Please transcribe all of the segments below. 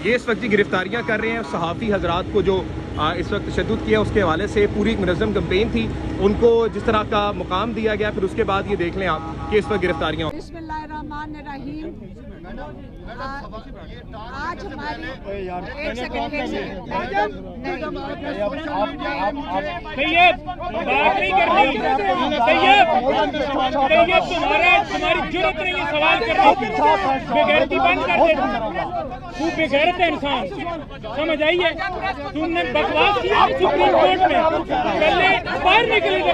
یہ اس وقت کی گرفتاریاں کر رہے ہیں صحافی حضرات کو جو اس وقت تشدد کیا اس کے حوالے سے پوری ایک منظم کمپین تھی، ان کو جس طرح کا مقام دیا گیا، پھر اس کے بعد یہ دیکھ لیں آپ کہ اس وقت گرفتاریاں. بسم اللہ الرحمن الرحیم. آج ہماری ایک سیکنڈ تمہاری جرت نہیں ہے سوال کرنے کی. بغیرتی بند کر دے. تو بغیرت ہے انسان، سمجھ آئیے؟ تم نے بکواس کیا سپریم کورٹ میں، پہلے باہر نکلے گا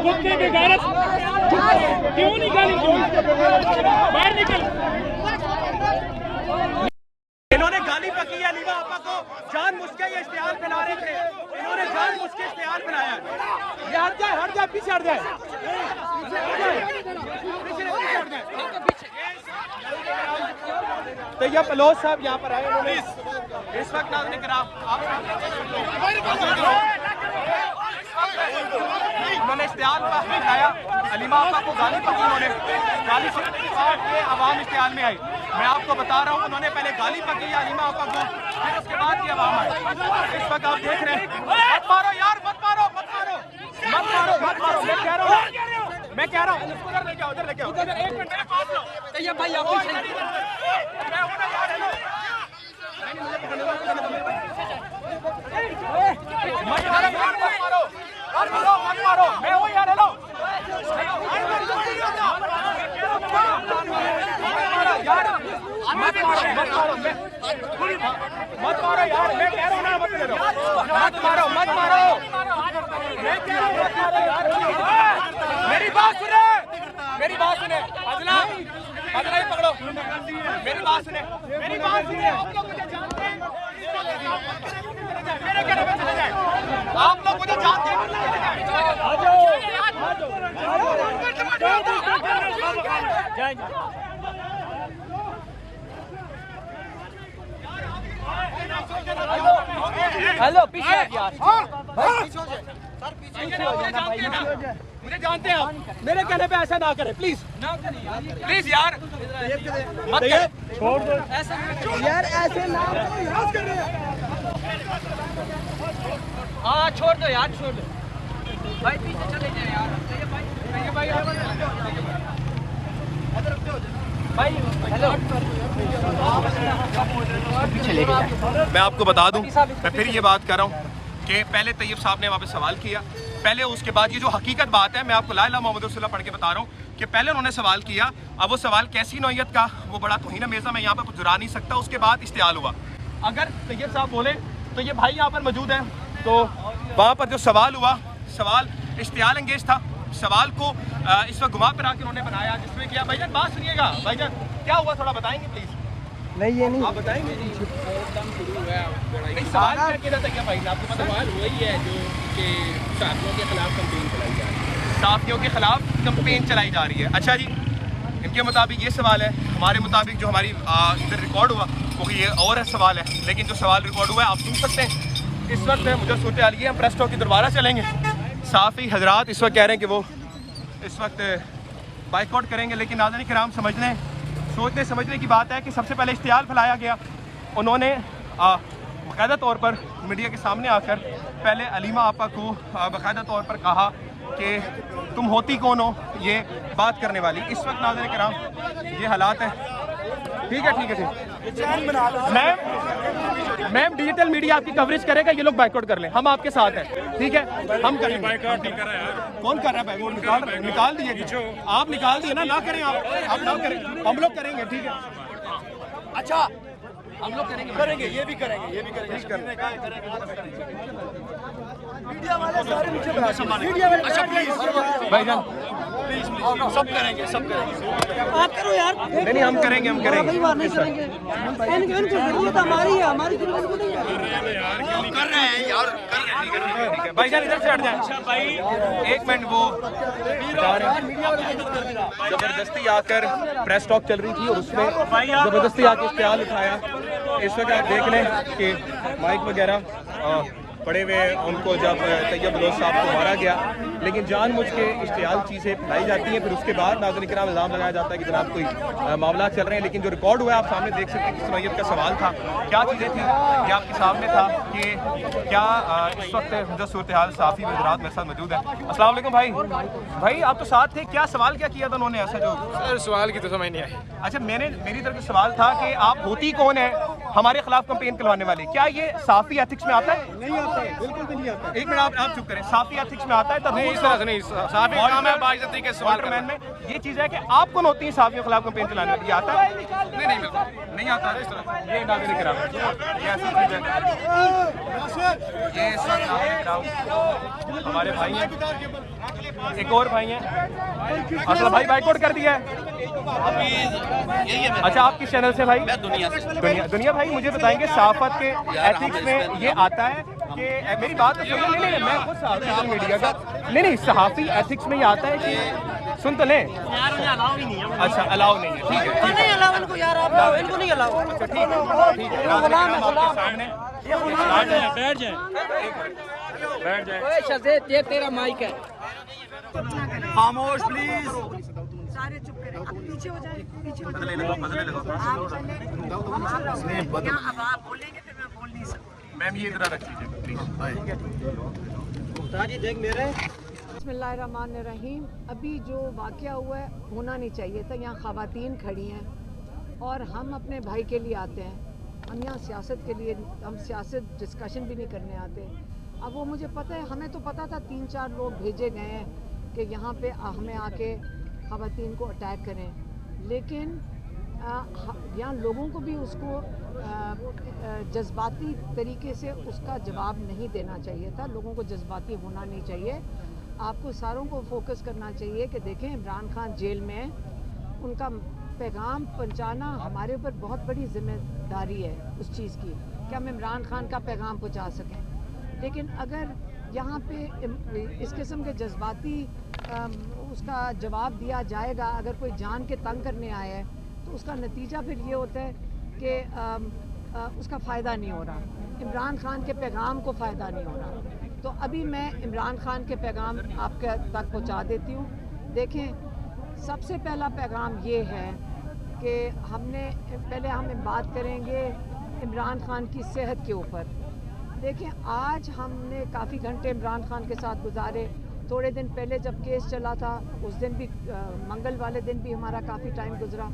کتے بغیرت. کیوں نکالی تم؟ باہر نکل. انہوں نے گالی پکی ہے حلیمہ آپا کو، جان بوجھ کے یہ اشتعال پھیلا رہے تھے. انہوں نے جان بوجھ کے اشتعال پھیلایا. یہ ہٹ جائے پیچھے ہٹ جائے. طیب بلوچ صاحب یہاں پر آئے، انہوں نے اس وقت ناظرین کرام انہوں نے اشتعال پھیلایا. حلیمہ آپا کو گالی پکی، انہوں نے گالی سے عوام اشتعال میں آئی. میں آپ کو بتا رہا ہوں، انہوں نے پہلے گالی پکی ہے حلیمہ آپا کو، پھر اس کے بعد یہ عوام آئی. اس وقت آپ دیکھ رہے ہیں. مت مارو یار، مت مارو، مت مارو، مت مارو، مت مارو. میں کہہ رہا ہوں ادھر لے کے آؤ، ادھر لے کے آؤ. ایک منٹ میرے پاس لو. طیب بھائی آپ مت مارو، میں ہوں یار. ہیلو مت مارو یار، میں کہہ رہا ہوں نا، مت مارو، مت مارو. میں کہہ رہا ہوں مت مارو یار. میری بات سنیں، میری بات سنیں. ادلا ادلا ہی پکڑو. میری بات سنیں، میری بات سنیں. آپ لوگ مجھے جانتے ہیں، میرے کہنے پہ چلے جائیں. آپ لوگ مجھے جانتے ہیں. ہیلو پیچھے یار، مجھے جانتے ہیں آپ، میرے کہنے پہ ایسا نہ کریں پلیز، پلیز یار مت کریں. چھوڑ دو یار ایسے نہ. ہاں چھوڑ دو یار، چھوڑ دو بھائی، پیچھے چلے جائیں یار. میں آپ کو بتا دوں، میں پھر یہ بات کر رہا ہوں کہ پہلے طیب صاحب نے وہاں پہ سوال کیا، پہلے اس کے بعد یہ جو حقیقت بات ہے، میں آپ کو لا الہ محمد رسول اللہ پڑھ کے بتا رہا ہوں کہ پہلے انہوں نے سوال کیا. اب وہ سوال کیسی نوعیت کا، وہ بڑا توہین آمیز ہے، میں یہاں پہ کچھ جرا نہیں سکتا. اس کے بعد اشتعال ہوا. اگر طیب صاحب بولے تو یہ بھائی یہاں پر موجود ہیں، تو وہاں پر جو سوال ہوا، سوال اشتعال انگیز تھا. سوال کو اس وقت گھما پھرا کے انہوں نے بنایا، جس میں کیا. بھائی جان بات سنیے گا. بھائی جان کیا ہوا تھوڑا بتائیں گے پلیز؟ نہیں یہ نہیں آپ بتائیں گے. سوال کیا کیا تھا کیا بھائی آپ کو پتا؟ سوال وہی ہے جو کہ صحافیوں کے خلاف کمپین چلائی جا رہی ہے. صحافیوں کے خلاف کمپین چلائی جا رہی ہے. اچھا جی، ان کے مطابق یہ سوال ہے. ہمارے مطابق جو ہماری ادھر ریکارڈ ہوا وہ یہ اور سوال ہے، لیکن جو سوال ریکارڈ ہوا ہے آپ سن سکتے ہیں. اس وقت مجھے صورتحال یہ ہم پریس ٹاک کی دوبارہ چلیں گے. صحافی حضرات اس وقت کہہ رہے ہیں کہ وہ اس وقت بائیک آؤٹ کریں گے، لیکن ناظرین کرام سوچنے سمجھنے کی بات ہے کہ سب سے پہلے اشتعال پھیلایا گیا. انہوں نے باقاعدہ طور پر میڈیا کے سامنے آ کر پہلے حلیمہ آپا کو باقاعدہ طور پر کہا کہ تم ہوتی کون ہو یہ بات کرنے والی. اس وقت ناظرین کرام یہ حالات ہیں. ٹھیک ہے ٹھیک ہے میم ڈیجیٹل میڈیا آپ کی کوریج کرے گا. یہ لوگ بائیک آؤٹ کر لیں، ہم آپ کے ساتھ ہیں. ٹھیک ہے ہم کریں گے. کون کر رہا ہے؟ وہ نکال دیے. آپ نکال دیے نا، نہ کریں آپ نہ کریں، ہم لوگ کریں گے. ٹھیک ہے اچھا ہم لوگ کریں گے یہ بھی کریں گے. میڈیا والے سارے نیچے بیٹھے. اچھا پلیز بھائی جان سب کریں گے، سب کریں گے. آپ کرو یار. نہیں ہم کریں گے کئی بار نہیں کریں گے. ان کی ضرورت ہماری ہے، ہماری ضرورت کو نہیں ہے. کر رہے ہیں یار، کر رہے ہیں. ٹھیک ہے بھائی جان ادھر سے ہٹ جائیں. ایک منٹ، وہ زبردستی آ کر پریس ٹاک چل رہی تھی اور اس میں زبردستی آ کے اشتعال اٹھایا. اس وقت آپ دیکھ لیں کہ مائک وغیرہ पड़े हुए उनको जब तैयब बलोच साहब को मारा गया, लेकिन जानबूझ के इश्तियाल चीज़ें फैलाई जाती हैं, फिर उसके बाद नाज़रीन किराम इल्ज़ाम लगाया जाता है कि जनाब कोई मामला चल रहे हैं। लेकिन जो रिकॉर्ड हुआ है आप सामने देख सकते हैं किस नौयत का सवाल था, क्या चीज़ें थी, ये आपके सामने था कि क्या इस वक्त जो सूरत हाल सहाफ़ी हज़रात मेरे साथ मौजूद है। अस्सलाम वालेकुम भाई आप तो साथ थे, क्या सवाल क्या किया था उन्होंने ऐसा जो? सर सवाल की तो समझ नहीं आई। अच्छा, मेरी तरफ से सवाल था कि आप होती कौन है हमारे खिलाफ कंपेन करवाने वाली, क्या ये साफ़ी एथिक्स में आता है? नहीं आता है, बिल्कुल भी नहीं आता। एक मिनट आप चुप करें, साफ़ी एथिक्स में आता है? नहीं, इस तरह से नहीं, साफ़ी काम है बाइज्जती के सवाल करना। में ये चीज़ है कि आप कौन होती है साफ़ी के खिलाफ कंपेन चलाने वाली, ये आता है? नहीं बिल्कुल नहीं आता है इस तरह। ये नाज़रीन किराम, ये ऐसी चीज़ है, ये इस वक्त नाज़रीन किराम हमारे भाई हैं, एक और भाई हैं, असल भाई बाइकआउट कर दिया है। अच्छा, आप किस चैनल से भाई? मैं दुनिया से। दुनिया भाई, मुझे बताएंगे सहाफ़त के एथिक्स में ये आता है कि मेरी बात तो सुनिए, नहीं मैं खुद सहाफ़ी मीडिया का, नहीं सहाफ़ी एथिक्स में ये आता है कि सुन तो लें। अच्छा, अलाउ नहीं है, ठीक है, नहीं अलाउ इनको यार, आप इनको नहीं अलाउ। अच्छा ठीक है, गुलाम है, गुलाम। बैठ जाए। ये तेरा माइक है। खामोश प्लीज। सारे चुप करें, अब पीछे हो जाए, पीछे हो जाए। बदले लगाओ। आप पहले यहाँ अब आप बोलेंगे फिर मैं बोल नहीं सकती। मैम ये इधर रख लीजिए प्लीज। बिस्मिल्लाहिर्रहमानिर्रहीम। अभी जो वाक़या हुआ है होना नहीं चाहिए था। यहाँ ख़वातीन खड़ी हैं और हम अपने भाई के लिए आते हैं, हम यहाँ सियासत के लिए, हम सियासत डिस्कशन भी नहीं करने आते। अब वो मुझे पता है, हमें तो पता था 3-4 लोग भेजे गए हैं कि यहाँ पे हमें आके ख़वातीन को अटैक करें, लेकिन यहाँ लोगों को भी उसको जज्बाती तरीके से उसका जवाब नहीं देना चाहिए था। लोगों को जज्बाती होना नहीं चाहिए। आपको सारों को फोकस करना चाहिए कि देखें इमरान खान जेल में है, उनका पैगाम पहुंचाना हमारे ऊपर बहुत बड़ी जिम्मेदारी है उस चीज़ की कि हम इमरान खान का पैगाम पहुंचा सकें। लेकिन अगर यहाँ पे इस किस्म के जज्बाती उसका जवाब दिया जाएगा, अगर कोई जान के तंग करने आया है तो उसका नतीजा फिर ये होता है कि उसका फ़ायदा नहीं हो रहा, इमरान खान के पैगाम को फ़ायदा नहीं हो रहा। तो अभी मैं इमरान खान के पैगाम आपके तक पहुंचा देती हूँ। देखें, सबसे पहला पैगाम ये है कि पहले हम बात करेंगे इमरान खान की सेहत के ऊपर। देखें, आज हमने काफ़ी घंटे इमरान खान के साथ गुजारे। थोड़े दिन पहले जब केस चला था उस दिन भी, मंगल वाले दिन भी हमारा काफ़ी टाइम गुजरा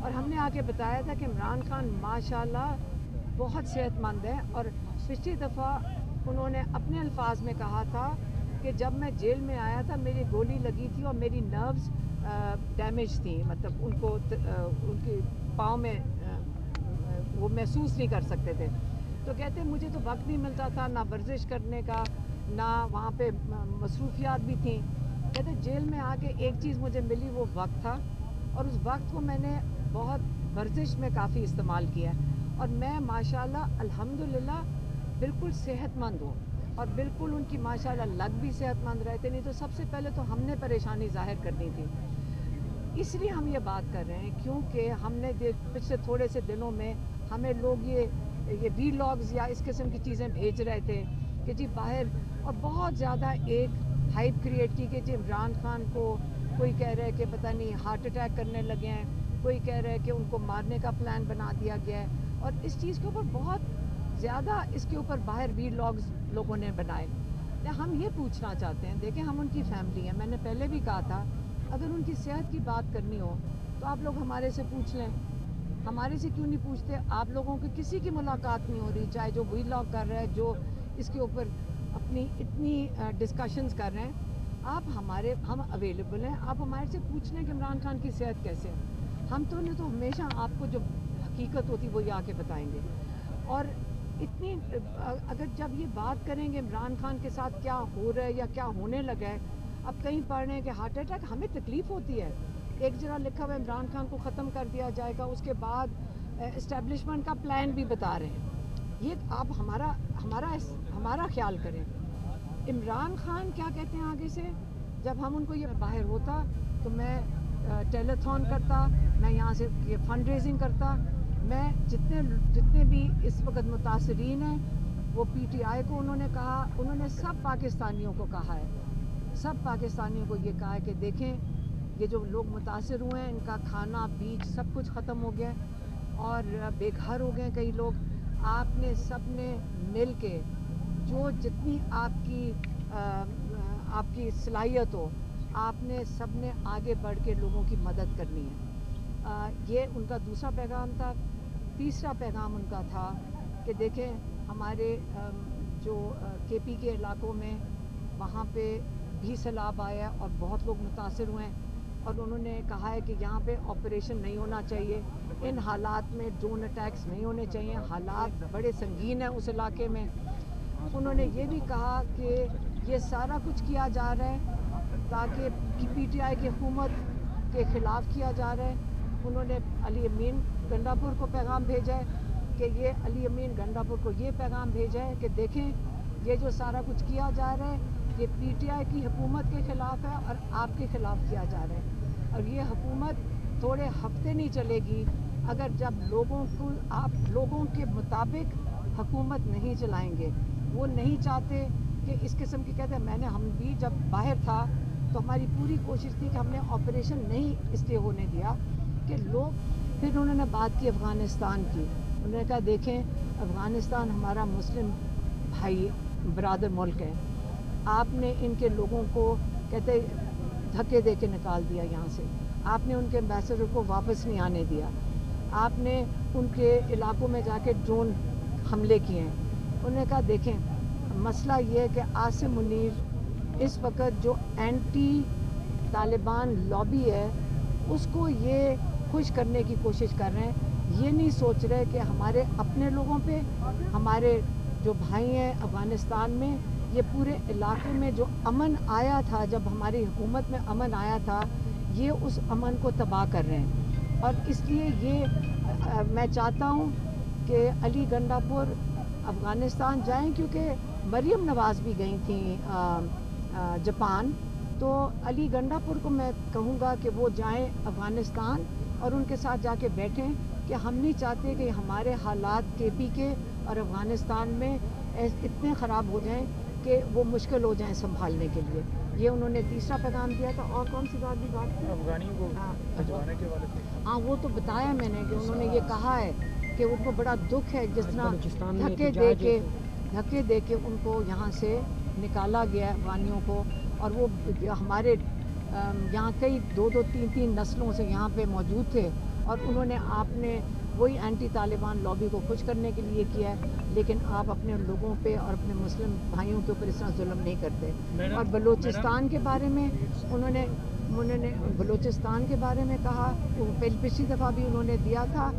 और हमने आके बताया था कि इमरान खान माशाल्लाह बहुत सेहतमंद है। और पिछली दफ़ा उन्होंने अपने अल्फाज में कहा था कि जब मैं जेल में आया था मेरी गोली लगी थी और मेरी नर्व्स डैमेज थी, मतलब उनको उनके पाँव में वो महसूस नहीं कर सकते थे। तो कहते मुझे तो वक्त नहीं मिलता था, ना वर्जिश करने का, ना वहाँ पे मसरूफियात भी थी। कहते जेल में आके एक चीज़ मुझे मिली, वो वक्त था, और उस वक्त को मैंने बहुत वर्जिश में काफ़ी इस्तेमाल किया और मैं माशाल्लाह अल्हम्दुलिल्लाह बिल्कुल सेहतमंद हूँ। और बिल्कुल उनकी माशाल्लाह लग भी सेहतमंद रहते, नहीं तो सबसे पहले तो हमने परेशानी ज़ाहिर करनी थी। इसलिए हम ये बात कर रहे हैं क्योंकि हमने पिछले थोड़े से दिनों में हमें लोग ये वीलॉग्स या इस किस्म की चीज़ें भेज रहे थे कि जी बाहर, और बहुत ज़्यादा एक हाइप क्रिएट की कि जी इमरान खान को कोई कह रहा है कि पता नहीं हार्ट अटैक करने लगे हैं, कोई कह रहा है कि उनको मारने का प्लान बना दिया गया है। और इस चीज़ के ऊपर बहुत ज़्यादा इसके ऊपर बाहर वीलॉग्स लोगों ने बनाए। तो हम ये पूछना चाहते हैं, देखें हम उनकी फैमिली हैं, मैंने पहले भी कहा था अगर उनकी सेहत की बात करनी हो तो आप लोग हमारे से पूछ लें, हमारे से क्यों नहीं पूछते? आप लोगों की किसी की मुलाकात नहीं हो रही, चाहे जो वीलॉग कर रहा है, जो इसके ऊपर अपनी इतनी डिस्कशंस कर रहे हैं, हम अवेलेबल हैं, आप हमारे से पूछ लें कि इमरान खान की सेहत कैसे है। हम तो नहीं तो हमेशा आपको जो हकीकत होती वो ये आके बताएंगे। और इतनी अगर जब ये बात करेंगे इमरान खान के साथ क्या हो रहा है या क्या होने लगा है, अब कहीं पढ़ रहे हैं कि हार्ट अटैक, हमें तकलीफ़ होती है। एक जगह लिखा हुआ इमरान खान को ख़त्म कर दिया जाएगा, उसके बाद इस्टेब्लिशमेंट का प्लान भी बता रहे हैं। ये आप हमारा ख्याल करें। इमरान खान क्या कहते हैं आगे से, जब हम उनको ये बाहर होता तो मैं टेलीथॉन करता, मैं यहाँ से फंड रेजिंग करता, मैं जितने भी इस वक्त मुतासरीन हैं वो PTI को उन्होंने कहा, उन्होंने सब पाकिस्तानियों को कहा है, सब पाकिस्तानियों को ये कहा है कि देखें ये जो लोग मुतासिर हुए हैं इनका खाना बीज सब कुछ ख़त्म हो गया और बेघर हो गए कई लोग। आपने सब ने मिल के जो जितनी आपकी सलाहियत हो, आपने सब ने आगे बढ़ के लोगों की मदद करनी है। ये उनका दूसरा पैगाम था। तीसरा पैगाम उनका था कि देखें हमारे जो KP के इलाकों में वहाँ पे भी सैलाब आया और बहुत लोग मुतासिर हुए हैं और उन्होंने कहा है कि यहाँ पे ऑपरेशन नहीं होना चाहिए, इन हालात में ड्रोन अटैक्स नहीं होने चाहिए, हालात बड़े संगीन हैं उस इलाके में। उन्होंने ये भी कहा कि ये सारा कुछ किया जा रहा है ताकि PTI की हुकूमत के ख़िलाफ़ किया जा रहा है। उन्होंने अली अमीन गंडापुर को पैगाम भेजा है कि ये अली अमीन गंडापुर को ये पैगाम भेजा है कि देखें ये जो सारा कुछ किया जा रहा है ये PTI की हुकूमत के ख़िलाफ़ है और आपके ख़िलाफ़ किया जा रहा है और ये हुकूमत थोड़े हफ्ते नहीं चलेगी अगर जब लोगों को आप लोगों के मुताबिक हुकूमत नहीं चलाएंगे। वो नहीं चाहते कि इस किस्म की कहते हैं। हम भी जब बाहर था तो हमारी पूरी कोशिश थी कि हमने ऑपरेशन नहीं इसलिए होने दिया कि लोग। फिर उन्होंने बात की अफ़गानिस्तान की। उन्होंने कहा देखें अफ़गानिस्तान हमारा मुस्लिम भाई बरादर मुल्क है, आपने इनके लोगों को कहते धक्के दे के निकाल दिया यहाँ से, आपने उनके एम्बेसडर को वापस नहीं आने दिया, आपने उनके इलाकों में जाके ड्रोन हमले किए हैं। उन्होंने कहा देखें मसला ये है कि आसिम मुनीर इस वक्त जो एंटी तालिबान लॉबी है उसको ये खुश करने की कोशिश कर रहे हैं। ये नहीं सोच रहे कि हमारे अपने लोगों पे, हमारे जो भाई हैं अफ़गानिस्तान में, ये पूरे इलाके में जो अमन आया था, जब हमारी हुकूमत में अमन आया था, ये उस अमन को तबाह कर रहे हैं। और इसलिए ये मैं चाहता हूँ कि अली गंडापुर अफ़गानिस्तान जाएं, क्योंकि मरियम नवाज़ भी गई थी जापान, तो अली गंडापुर को मैं कहूँगा कि वो जाएं अफ़गानिस्तान और उनके साथ जाके बैठें कि हम नहीं चाहते कि हमारे हालात KP के और अफ़गानिस्तान में इतने ख़राब हो जाएं कि वो मुश्किल हो जाएं संभालने के लिए। ये उन्होंने तीसरा पैगाम दिया था। और कौन सी बात भी बात की? अफगानियों को भिजवाने के वाले से। हाँ, वो तो बताया मैंने कि उन्होंने ये कहा है कि उनको बड़ा दुख है जिस तरह धक्के दे के उनको यहाँ से निकाला गया अफ़गानियों को। और वो हमारे यहाँ कई 2-3 नस्लों से यहाँ पे मौजूद थे और उन्होंने आपने वही एंटी तालिबान लॉबी को खुश करने के लिए किया है, लेकिन आप अपने लोगों पे और अपने मुस्लिम भाइयों के ऊपर इस तरह जुल्म नहीं करते। और बलूचिस्तान के बारे में उन्होंने बलूचिस्तान के बारे में कहा, पिछली दफ़ा भी उन्होंने दिया था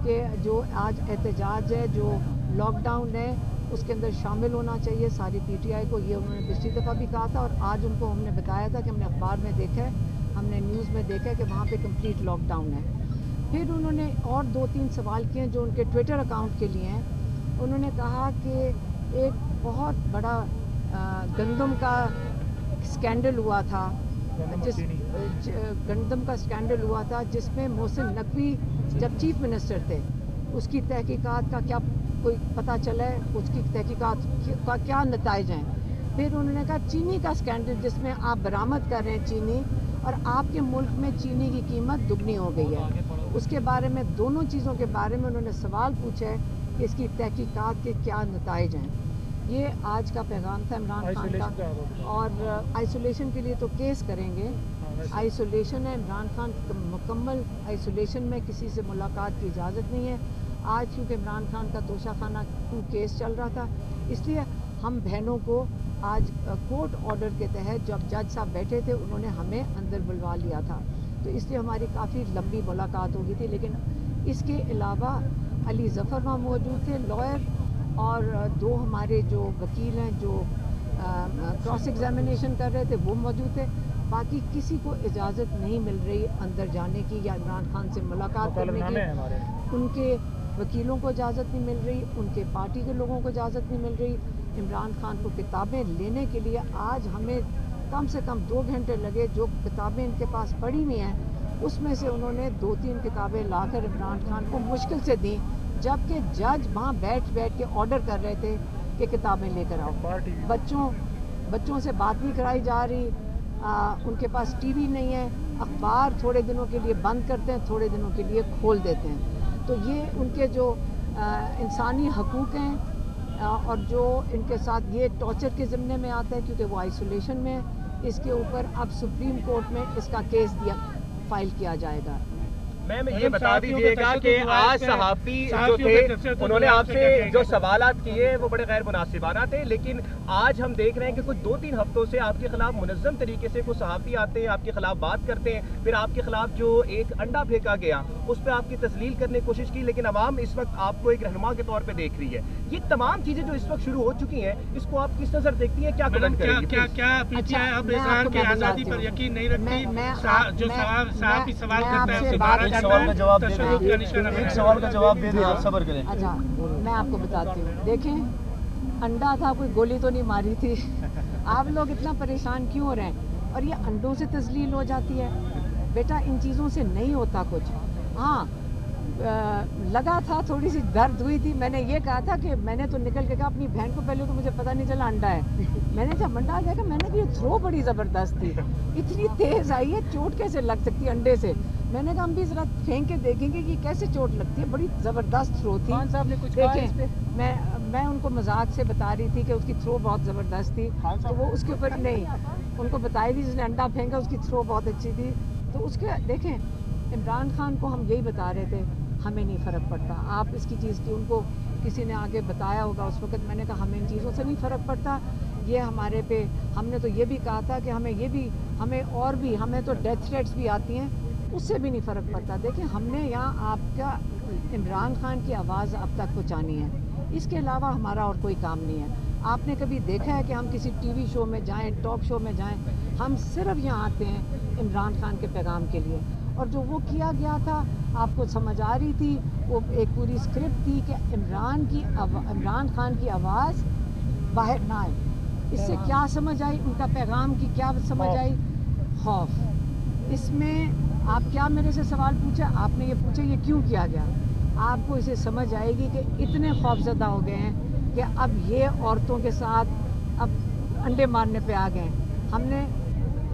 कि जो आज एहतजाज है, जो लॉकडाउन है, उसके अंदर शामिल होना चाहिए सारी PTI को। ये उन्होंने पिछली दफ़ा भी कहा था और आज उनको हमने बताया था कि हमने अखबार में देखा है, हमने न्यूज़ में देखा है कि वहाँ पे कंप्लीट लॉकडाउन है। फिर उन्होंने और 2-3 सवाल किए जो उनके ट्विटर अकाउंट के लिए हैं। उन्होंने कहा कि एक बहुत बड़ा गंदम का स्कैंडल हुआ था, गंदम का स्कैंडल हुआ था जिसमें मोहसिन नकवी जब चीफ मिनिस्टर थे, उसकी तहकीकात का क्या कोई पता चला है, उसकी तहकीकात का क्या नताइज हैं। फिर उन्होंने कहा चीनी का स्कैंडल जिसमें आप बरामद कर रहे हैं चीनी, और आपके मुल्क में चीनी की कीमत दुगनी हो गई है। उसके बारे में, दोनों चीज़ों के बारे में उन्होंने सवाल पूछा है कि इसकी तहकीकात के क्या नताइज हैं। ये आज का पैगाम था इमरान खान का। और आइसोलेशन के लिए तो केस करेंगे, आइसोलेशन है इमरान खान, मुकम्मल आइसोलेशन में, किसी से मुलाकात की इजाज़त नहीं है। आज क्योंकि इमरान खान का तोशाखाना 2 केस चल रहा था, इसलिए हम बहनों को आज कोर्ट ऑर्डर के तहत जब जज साहब बैठे थे उन्होंने हमें अंदर बुलवा लिया था, तो इसलिए हमारी काफ़ी लंबी मुलाकात हो गई थी। लेकिन इसके अलावा अली ज़फ़र वहाँ मौजूद थे, लॉयर, और 2 हमारे जो वकील हैं जो क्रॉस एग्जामिनेशन कर रहे थे वो मौजूद थे। बाकी किसी को इजाज़त नहीं मिल रही अंदर जाने की या इमरान खान से मुलाकात करने की। उनके वकीलों को इजाज़त नहीं मिल रही, उनके पार्टी के लोगों को इजाज़त नहीं मिल रही। इमरान खान को किताबें लेने के लिए आज हमें कम से कम 2 घंटे लगे। जो किताबें इनके पास पड़ी हुई हैं उसमें से उन्होंने 2-3 किताबें लाकर इमरान खान को मुश्किल से दी, जबकि जज वहाँ बैठ के ऑर्डर कर रहे थे کہ کتابیں لے کر آؤ. بچوں سے بات نہیں کرائی جا رہی, ان کے پاس ٹی وی نہیں ہے, اخبار تھوڑے دنوں کے لیے بند کرتے ہیں, تھوڑے دنوں کے لیے کھول دیتے ہیں. تو یہ ان کے جو انسانی حقوق ہیں اور جو ان کے ساتھ یہ ٹارچر کے ضمن میں آتا ہے کیونکہ وہ آئسولیشن میں ہے, اس کے اوپر اب سپریم کورٹ میں اس کا کیس فائل کیا جائے گا. میم یہ بتا دیجیے گا کہ آج صحافی جو تھے انہوں نے آپ سے جو سوالات کیے وہ بڑے غیر مناسبانہ تھے, لیکن آج ہم دیکھ رہے ہیں کہ کچھ 2-3 ہفتوں سے آپ کے خلاف منظم طریقے سے کوئی صحافی آتے ہیں, آپ کے خلاف بات کرتے ہیں, پھر آپ کے خلاف جو ایک انڈا پھینکا گیا اس پہ آپ کی تسلیل کرنے کی کوشش کی, لیکن عوام اس وقت آپ کو ایک رہنما کے طور پہ دیکھ رہی ہے. یہ تمام چیزیں جو اس وقت شروع ہو چکی ہیں اس کو آپ کس نظر دیکھتی ہیں, کیا کمنٹ کریں گی؟ کیا آپ اظہار کی آزادی پر یقین نہیں رکھتی؟ جو صحافی سوال کرتا ہے ایک سوال کا جواب دے دیں, آپ صبر کریں. اچھا میں آپ کو بتاتی ہوں, دیکھیں انڈا تھا, کوئی گولی تو نہیں ماری تھی. آپ لوگ اتنا پریشان کیوں ہو رہے ہیں؟ اور یہ انڈوں سے تذلیل ہو جاتی ہے بیٹا, ان چیزوں سے نہیں ہوتا کچھ. ہاں لگا تھا, تھوڑی سی درد ہوئی تھی. میں نے یہ کہا تھا کہ میں نے تو نکل کے کہا اپنی بہن کو, پہلے تو مجھے پتہ نہیں چلا انڈا ہے. میں نے جب انڈا دیکھا میں نے کہا یہ تھرو بڑی زبردست تھی, اتنی تیز آئی ہے, چوٹ کیسے لگ سکتی ہے انڈے سے. میں نے کہا ہم بھی ذرا پھینک کے دیکھیں گے کہ کیسے چوٹ لگتی ہے, بڑی زبردست تھرو تھی. دیکھیں میں ان کو مذاق سے بتا رہی تھی کہ اس کی تھرو بہت زبردست تھی, تو وہ اس کے اوپر نہیں, ان کو بتائی تھی جس نے انڈا پھینکا اس کی تھرو بہت اچھی تھی. تو اس کے دیکھیں عمران خان کو ہم یہی بتا رہے تھے, ہمیں نہیں فرق پڑتا. آپ اس کی چیز کی ان کو کسی نے آگے بتایا ہوگا اس وقت. میں نے کہا ہمیں ان چیزوں سے نہیں فرق پڑتا. یہ ہمارے پہ, ہم نے تو یہ بھی کہا تھا کہ ہمیں تو ڈیتھ تھریٹس بھی آتی ہیں, اس سے بھی نہیں فرق پڑتا. دیکھیں ہم نے یہاں آپ کا عمران خان کی آواز اب تک پہنچانی ہے, اس کے علاوہ ہمارا اور کوئی کام نہیں ہے. آپ نے کبھی دیکھا ہے کہ ہم کسی ٹی وی شو میں جائیں, ٹاک شو میں جائیں؟ ہم صرف یہاں آتے ہیں عمران خان کے پیغام کے لیے. اور جو وہ کیا گیا تھا آپ کو سمجھ آ رہی تھی, وہ ایک پوری اسکرپٹ تھی کہ عمران خان کی آواز باہر نہ آئے. اس سے کیا سمجھ آئی, ان کا پیغام کی کیا سمجھ آئی؟ خوف. اس میں آپ کیا میرے سے سوال پوچھا, آپ نے یہ پوچھا یہ کیوں کیا گیا. آپ کو اسے سمجھ آئے گی کہ اتنے خوفزدہ ہو گئے ہیں کہ اب یہ عورتوں کے ساتھ اب انڈے مارنے پہ آ گئے. ہم نے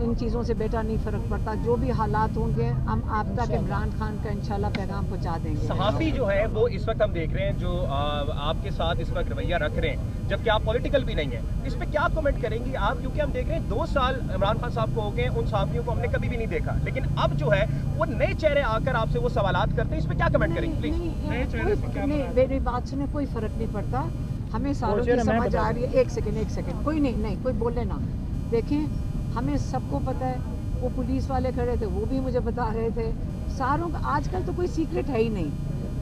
ان چیزوں سے بیٹا نہیں فرق پڑتا, جو بھی حالات ہوں گے ہم آپ تک عمران خان کا انشاءاللہ پیغام پہنچا دیں گے. صحافی جو ہے وہ اس وقت ہم دیکھ رہے ہیں جو آپ کے ساتھ اس وقت رویہ رکھ رہے ہیں, جبکہ آپ پولیٹیکل بھی نہیں ہیں, اس پہ کیا کمنٹ کریں گی آپ؟ کیونکہ ہم دیکھ رہے ہیں 2 سال عمران خان صاحب کو ہو گئے, ان صحافیوں کو ہم نے کبھی بھی نہیں دیکھا, لیکن اب جو ہے وہ نئے چہرے آ کر آپ سے وہ سوالات کرتے ہیں, اس پہ کیا کمنٹ کریں گے پلیز؟ نہیں, میری بات سنیں, کوئی فرق نہیں پڑتا, ہمیں ساروں کی سمجھ آ رہی ہے. ایک سیکنڈ, کوئی نہیں, کوئی بولے نا. دیکھیں ہمیں سب کو پتہ ہے, وہ پولیس والے کھڑے تھے وہ بھی مجھے بتا رہے تھے, ساروں کا آج کل تو کوئی سیکرٹ ہے ہی نہیں.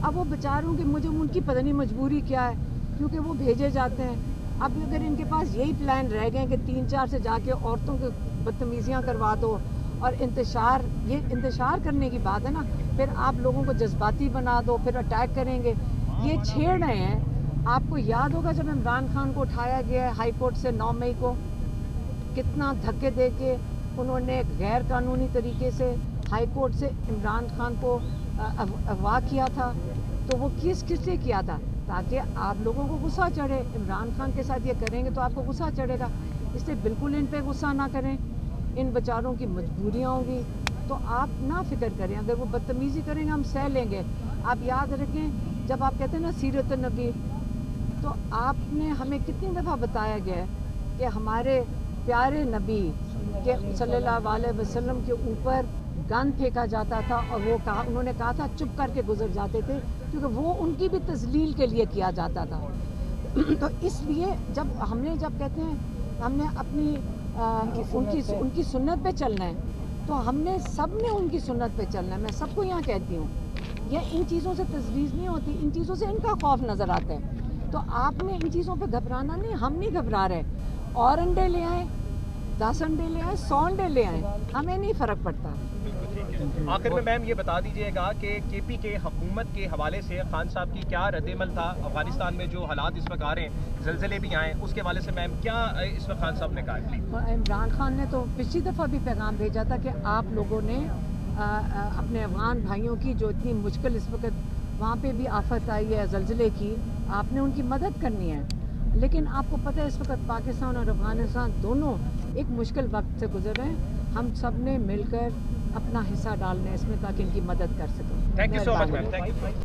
اب وہ بیچاروں کی مجھے ان کی پتہ نہیں مجبوری کیا ہے, کیونکہ وہ بھیجے جاتے ہیں. اب اگر ان کے پاس یہی پلان رہ گئے کہ 3-4 سے جا کے عورتوں کے بدتمیزیاں کروا دو اور یہ انتشار کرنے کی بات ہے نا, پھر آپ لوگوں کو جذباتی بنا دو, پھر اٹیک کریں گے, یہ چھیڑ رہے ہیں. آپ کو یاد ہوگا جب عمران خان کو اٹھایا گیا ہے ہائی کورٹ سے 9 مئی کو, کتنا دھکے دے کے انہوں نے غیر قانونی طریقے سے ہائی کورٹ سے عمران خان کو اغوا کیا تھا. تو وہ کس لیے کیا تھا؟ تاکہ آپ لوگوں کو غصہ چڑھے. عمران خان کے ساتھ یہ کریں گے تو آپ کو غصہ چڑھے گا, اس لیے بالکل ان پہ غصہ نہ کریں. ان بیچاروں کی مجبوریاں ہوں گی تو آپ نہ فکر کریں, اگر وہ بدتمیزی کریں گے ہم سہ لیں گے. آپ یاد رکھیں جب آپ کہتے ہیں نا سیرت النبی, تو آپ نے ہمیں کتنی دفعہ بتایا گیا ہے کہ ہمارے پیارے نبی کہ صلی اللہ علیہ وسلم کے اوپر گن پھینکا جاتا تھا, اور وہ انہوں نے کہا تھا چپ کر کے گزر جاتے تھے, کیونکہ وہ ان کی بھی تذلیل کے لیے کیا جاتا تھا. تو اس لیے جب کہتے ہیں ہم نے اپنی ان کی سنت پہ چلنا ہے, تو ہم نے سب نے ان کی سنت پہ چلنا ہے. میں سب کو یہاں کہتی ہوں, یہ ان چیزوں سے تجویز نہیں ہوتی, ان چیزوں سے ان کا خوف نظر آتا ہے. تو آپ نے ان چیزوں پہ گھبرانا نہیں, ہم نہیں گھبرا رہے. اور انڈے لے آئیں, 10 انڈے لے آئیں, 100 انڈے لے آئیں, ہمیں نہیں فرق پڑتا. آخر میں میم یہ بتا دیجیے گا کہ کے پی کے حکومت کے حوالے سے خان صاحب کی کیا رد عمل تھا؟ افغانستان میں جو حالات اس وقت آ رہے ہیں, زلزلے بھی آئے, اس کے حوالے سے میم کیا اس وقت خان صاحب نے کہا ہے پلیز؟ عمران خان نے تو پچھلی دفعہ بھی پیغام بھیجا تھا کہ آپ لوگوں نے اپنے افغان بھائیوں کی جو اتنی مشکل اس وقت وہاں پہ بھی آفت آئی ہے زلزلے کی, آپ نے ان کی مدد کرنی ہے. लेकिन आपको पता है इस वक्त पाकिस्तान और अफगानिस्तान दोनों एक मुश्किल वक्त से गुजर रहे हैं। हम सब ने मिलकर अपना हिस्सा डालना है इसमें ताकि इनकी मदद कर सकें। Thank you so much ma'am, thank you.